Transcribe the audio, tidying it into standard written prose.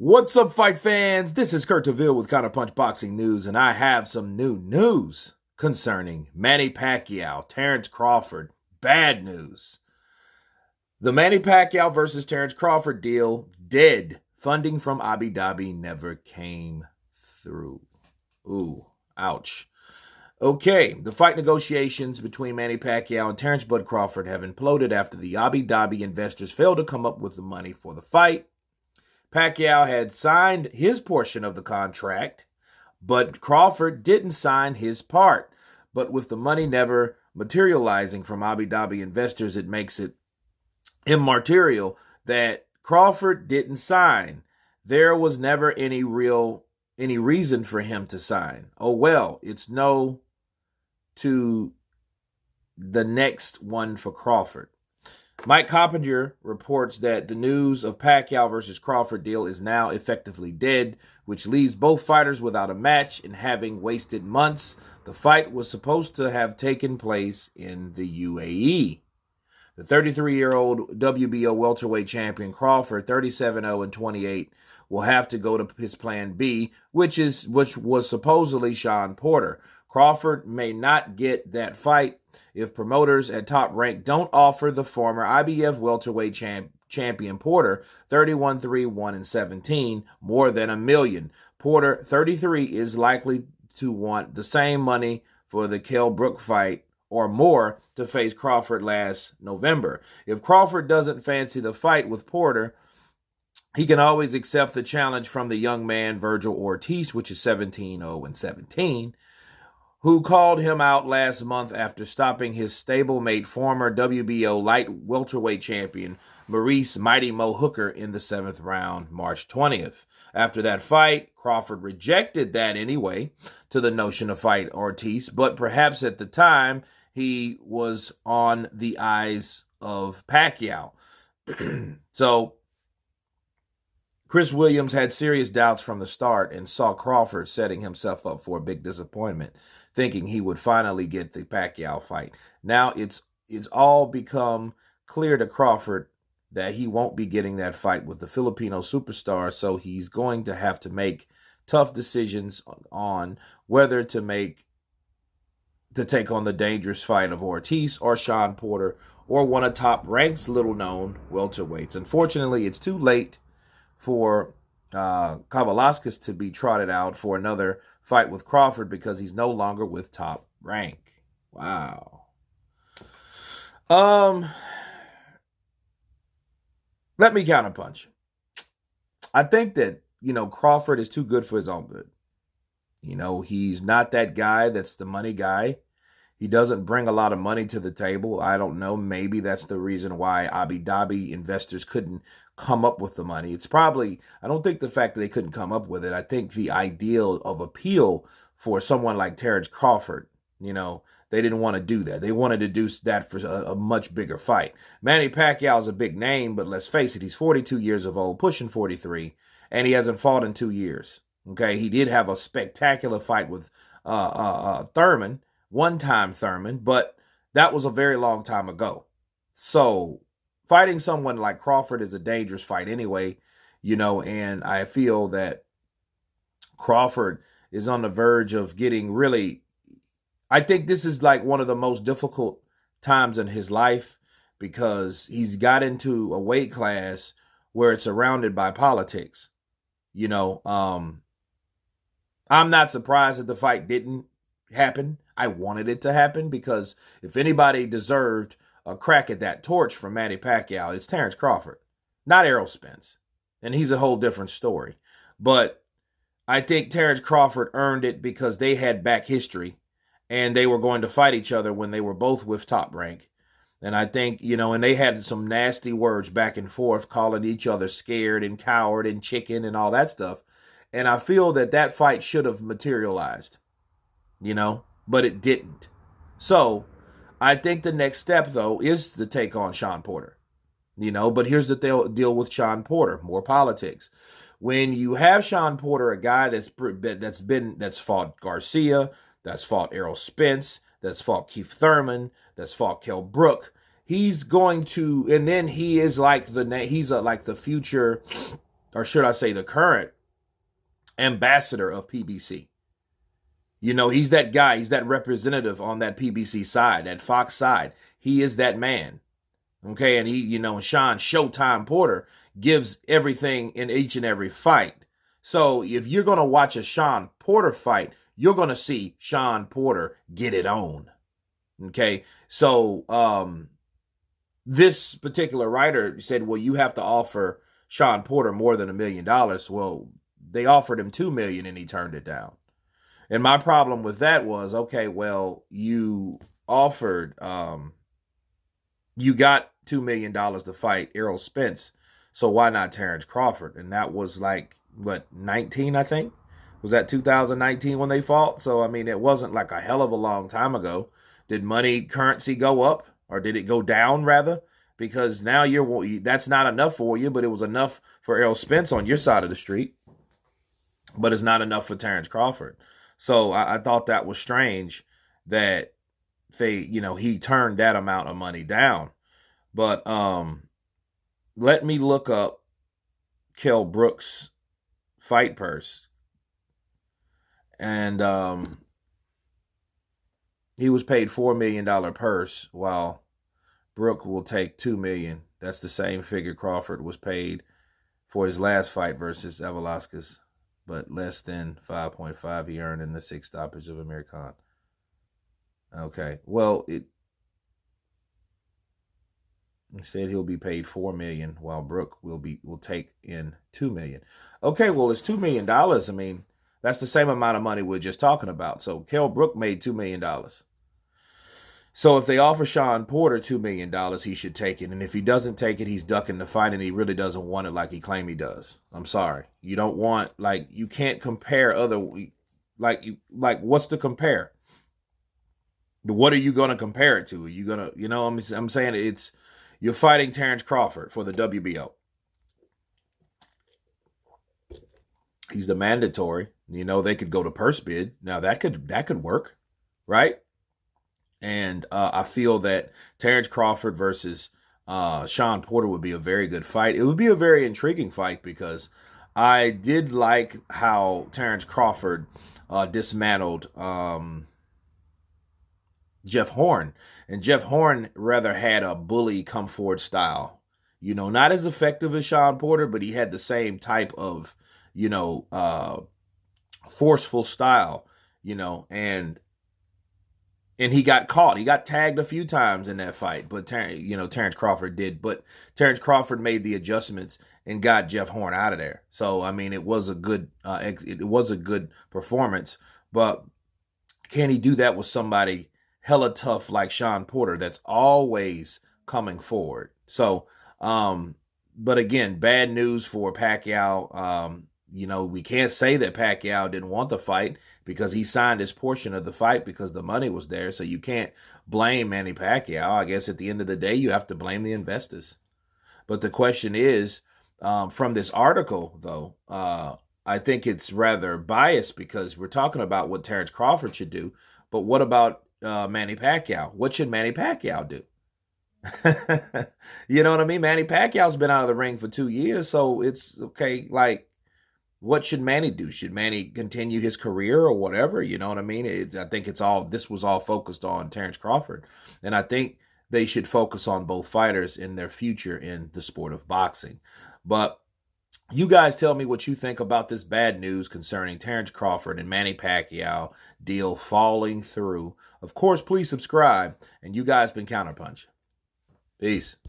What's up, fight fans? This is Kurt DeVille with Counterpunched Boxing News, and I have some new news concerning Manny Pacquiao, Terence Crawford. Bad news. The Manny Pacquiao versus Terence Crawford deal, dead. Funding from Abu Dhabi never came through. Ooh, ouch. Okay, the fight negotiations between Manny Pacquiao and Terence Bud Crawford have imploded after the Abu Dhabi investors failed to come up with the money for the fight. Pacquiao had signed his portion of the contract, but Crawford didn't sign his part. But with the money never materializing from Abu Dhabi investors, it makes it immaterial that Crawford didn't sign. There was never any reason for him to sign. Oh well, it's no to the next one for Crawford. Mike Coppinger reports that the news of Pacquiao versus Crawford deal is now effectively dead, which leaves both fighters without a match and having wasted months. The fight was supposed to have taken place in the UAE. The 33-year-old WBO welterweight champion Crawford, 37-0-28, will have to go to his plan B, which was supposedly Sean Porter. Crawford may not get that fight if promoters at Top Rank don't offer the former IBF welterweight champion Porter, 31-3-1-17, more than $1 million. Porter, 33, is likely to want the same money for the Kell Brook fight or more to face Crawford last November. If Crawford doesn't fancy the fight with Porter, he can always accept the challenge from the young man Virgil Ortiz, which is 17-0-17, who called him out last month after stopping his stablemate, former WBO light welterweight champion Maurice Mighty Mo Hooker in the 7th round, March 20th. After that fight, Crawford rejected that anyway to the notion of fight Ortiz, but perhaps at the time he was on the eyes of Pacquiao. So Chris Williams had serious doubts from the start and saw Crawford setting himself up for a big disappointment, thinking he would finally get the Pacquiao fight. Now it's all become clear to Crawford that he won't be getting that fight with the Filipino superstar, so he's going to have to make tough decisions on whether to take on the dangerous fight of Ortiz or Sean Porter or one of Top Rank's little-known welterweights. Unfortunately, it's too late for Kavaliauskas to be trotted out for another fight with Crawford because he's no longer with Top Rank. Wow. Let me counterpunch. I think that, Crawford is too good for his own good. He's not that guy that's the money guy. He doesn't bring a lot of money to the table. I don't know. Maybe that's the reason why Abu Dhabi investors couldn't come up with the money. It's probably, I don't think the fact that they couldn't come up with it. I think the ideal of appeal for someone like Terence Crawford, they didn't want to do that. They wanted to do that for a much bigger fight. Manny Pacquiao is a big name, but let's face it, he's 42 years of old, pushing 43, and he hasn't fought in 2 years. Okay, he did have a spectacular fight with Thurman, one-time Thurman, but that was a very long time ago. So fighting someone like Crawford is a dangerous fight anyway, and I feel that Crawford is on the verge of getting really, I think this is like one of the most difficult times in his life because he's got into a weight class where it's surrounded by politics. I'm not surprised that the fight didn't happen. I wanted it to happen because if anybody deserved a crack at that torch from Manny Pacquiao, it's Terence Crawford, not Errol Spence. And he's a whole different story. But I think Terence Crawford earned it because they had back history and they were going to fight each other when they were both with Top Rank. And I think, and they had some nasty words back and forth, calling each other scared and coward and chicken and all that stuff. And I feel that fight should have materialized, but it didn't. So I think the next step, though, is to take on Sean Porter, but here's the deal with Sean Porter, more politics. When you have Sean Porter, a guy that's fought Garcia, that's fought Errol Spence, that's fought Keith Thurman, that's fought Kell Brook, he's going to, and then he is like the future or should I say the current ambassador of PBC. You know, he's that guy. He's that representative on that PBC side, that Fox side. He is that man. Okay, and he, you know, Sean Showtime Porter gives everything in each and every fight. So if you're going to watch a Sean Porter fight, you're going to see Sean Porter get it on. Okay, so this particular writer said, well, you have to offer Sean Porter more than $1 million. Well, they offered him $2 million and he turned it down. And my problem with that was, okay, well, you offered, you got $2 million to fight Errol Spence. So why not Terence Crawford? And that was like, what, 19, I think? Was that 2019 when they fought? So, I mean, it wasn't like a hell of a long time ago. Did money currency go up or did it go down rather? Because now that's not enough for you, but it was enough for Errol Spence on your side of the street. But it's not enough for Terence Crawford. So I thought that was strange that he turned that amount of money down. But let me look up Kell Brook's fight purse. And he was paid $4 million purse, while Brook will take $2 million. That's the same figure Crawford was paid for his last fight versus Velasquez, but less than 5.5 he earned in the 6 stoppage of Amir Khan. Okay, well, instead he'll be paid $4 million, while Brook will take in $2 million. Okay, well, it's $2 million. I mean, that's the same amount of money we're just talking about. So Kell Brook made $2 million. So if they offer Sean Porter $2 million, he should take it. And if he doesn't take it, he's ducking the fight, and he really doesn't want it like he claimed he does. I'm sorry. You don't want, you can't compare what's to compare? What are you going to compare it to? Are you going to, I'm saying you're fighting Terence Crawford for the WBO. He's the mandatory. They could go to purse bid. Now that could work, right? And I feel that Terence Crawford versus Sean Porter would be a very good fight. It would be a very intriguing fight because I did like how Terence Crawford dismantled Jeff Horn. And Jeff Horn rather had a bully come forward style. Not as effective as Sean Porter, but he had the same type of, forceful style, and he got caught. He got tagged a few times in that fight, but Terence Crawford did. But Terence Crawford made the adjustments and got Jeff Horn out of there. So I mean, it was a good performance. But can he do that with somebody hella tough like Sean Porter that's always coming forward? So, but again, bad news for Pacquiao. We can't say that Pacquiao didn't want the fight because he signed his portion of the fight because the money was there. So you can't blame Manny Pacquiao. I guess at the end of the day, you have to blame the investors. But the question is, from this article, though, I think it's rather biased because we're talking about what Terence Crawford should do. But what about Manny Pacquiao? What should Manny Pacquiao do? You know what I mean? Manny Pacquiao's been out of the ring for 2 years, so it's okay. What should Manny do? Should Manny continue his career or whatever? You know what I mean? I think this was all focused on Terence Crawford. And I think they should focus on both fighters in their future in the sport of boxing. But you guys tell me what you think about this bad news concerning Terence Crawford and Manny Pacquiao deal falling through. Of course, please subscribe. And you guys been Counterpunched. Peace.